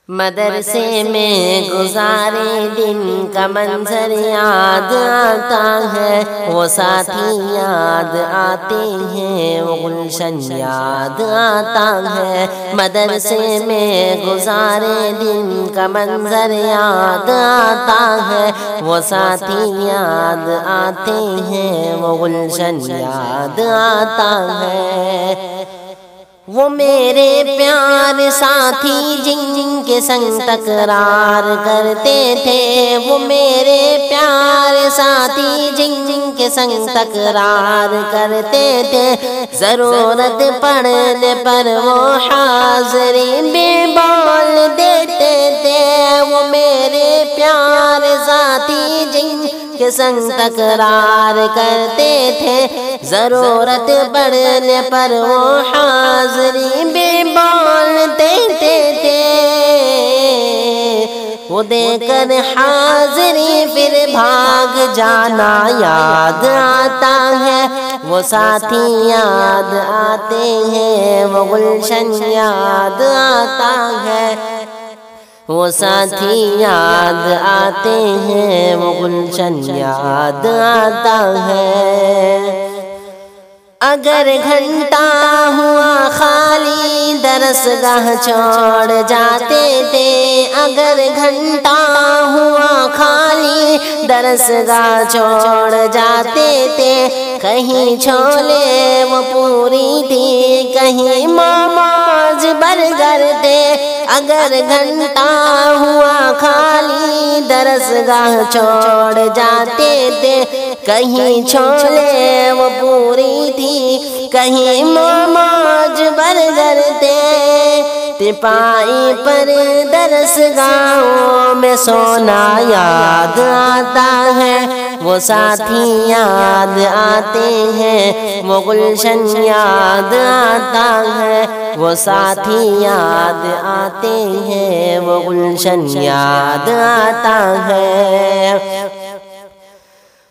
مدرسے میں گزارے دن کا منظر یاد آتا ہے، وہ ساتھی یاد آتے ہیں، وہ گلشن یاد آتا ہے۔ مدرسے میں گزارے دن کا منظر یاد آتا ہے، وہ ساتھی یاد آتے ہیں، وہ گلشن یاد آتا ہے۔ وہ میرے پیار ساتھی جن کے سنگ تکرار کرتے تھے، وہ میرے پیار ساتھی جن کے سنگ تکرار کرتے تھے، ضرورت پڑنے پر وہ حاضری بھی بول دیتے تھے۔ وہ میرے پیار ساتھی جن کے سنگ تکرار کرتے تھے، ضرورت پڑنے پر وہ حاضری بھی بول دیتے تھے۔ وہ دے کر حاضری پھر بھاگ جانا یاد آتا ہے، وہ ساتھی یاد آتے ہیں، وہ گلشن یاد آتا ہے، وہ ساتھی یاد آتے ہیں، وہ گلشن یاد آتا ہے۔ اگر گھنٹہ ہوا خالی درسگاہ چھوڑ جاتے تھے، اگر گھنٹہ ہوا خالی درسگاہ چھوڑ جاتے تھے، کہیں چھولے وہ پوری تھی، کہیں ماماز برگر تھے۔ اگر گھنٹہ ہوا خالی درسگاہ چھوڑ جاتے تھے، کہیں چھولے وہ پوری تھی، کہیں ماماز برگر تھے۔ تپائی پر درسگاہوں میں سونا یاد آتا ہے، وہ ساتھی یاد آتے ہیں، وہ گلشن یاد آتا ہے، وہ ساتھی یاد آتے ہیں، وہ گلشن یاد آتا ہے۔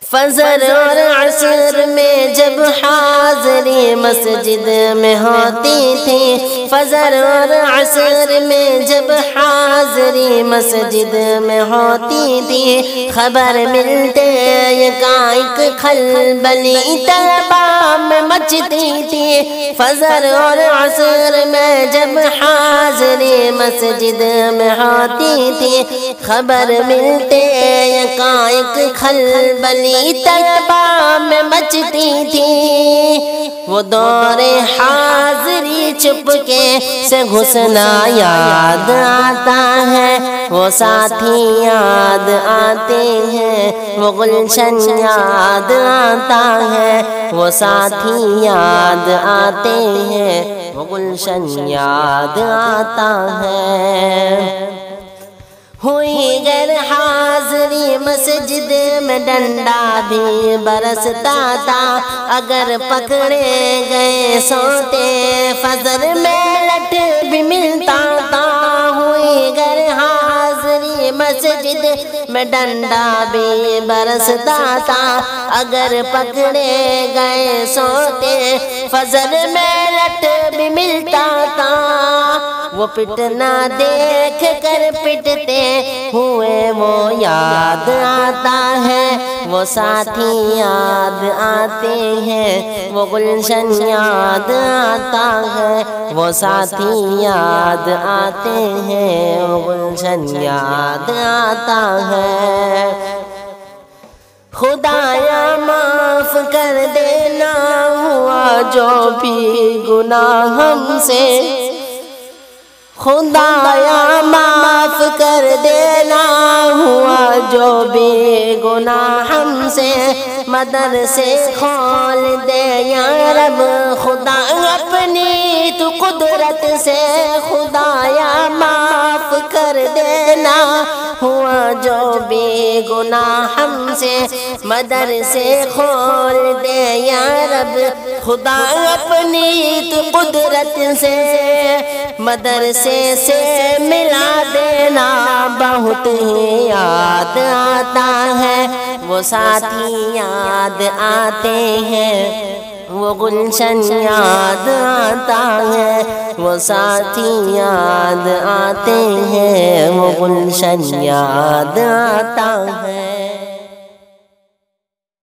فجر اور عصر میں جب حاضری مسجد میں ہوتی تھی، فجر اور عصر میں جب حاضری مسجد میں ہوتی تھی، خبر ملتے یکایک کھلبلی طلباء میں مچتی تھی۔ فجر اور عصر میں جب حاضری مسجد میں ہوتی تھی، خبر ملتے یکایک کھلبلی طلباء میں مچتی تھی۔ وہ دور حاضری چپکے سے گھسنا یاد آتا ہے، وہ ساتھی یاد آتے ہیں، وہ گلشن یاد آتا ہے، وہ ساتھی یاد آتے ہیں، وہ گلشن یاد آتا ہے۔ ہوئی گر حاضری مسجد میں ڈنڈا بھی برستا تھا، اگر پکڑے گئے سوتے فجر میں لٹ بھی ملتا تھا۔ ہوئی گر حاضری مسجد میں ڈنڈا بھی برستا تھا، اگر پکڑے گئے سوتے فجر میں لٹ بھی ملتا تھا۔ وہ پٹنا دیکھ کر پٹتے ہوئے وہ یاد آتا ہے، وہ ساتھی یاد آتے ہیں، وہ گلشن یاد آتا ہے، وہ ساتھی یاد آتے ہیں، وہ گلشن یاد آتا ہے۔ خدایا معاف کر دینا ہوا جو بھی گناہ ہم سے، خدایا معاف کر دینا ہوا جو بھی گناہ ہم سے، مدرسے کھول دے یا رب خدا اپنی تو قدرت سے، خدایا معاف کر دینا ہوا جو بھی گناہ ہم سے، مدرسے کھول دے یا رب خدا اپنی تو قدرت سے، مدرسے سے ملا دینا بہت ہی یاد آتا ہے، وہ ساتھی یاد آتے ہیں، وہ گلشن یاد آتا ہے، وہ ساتھی یاد آتے ہیں، وہ گلشن یاد آتا ہے۔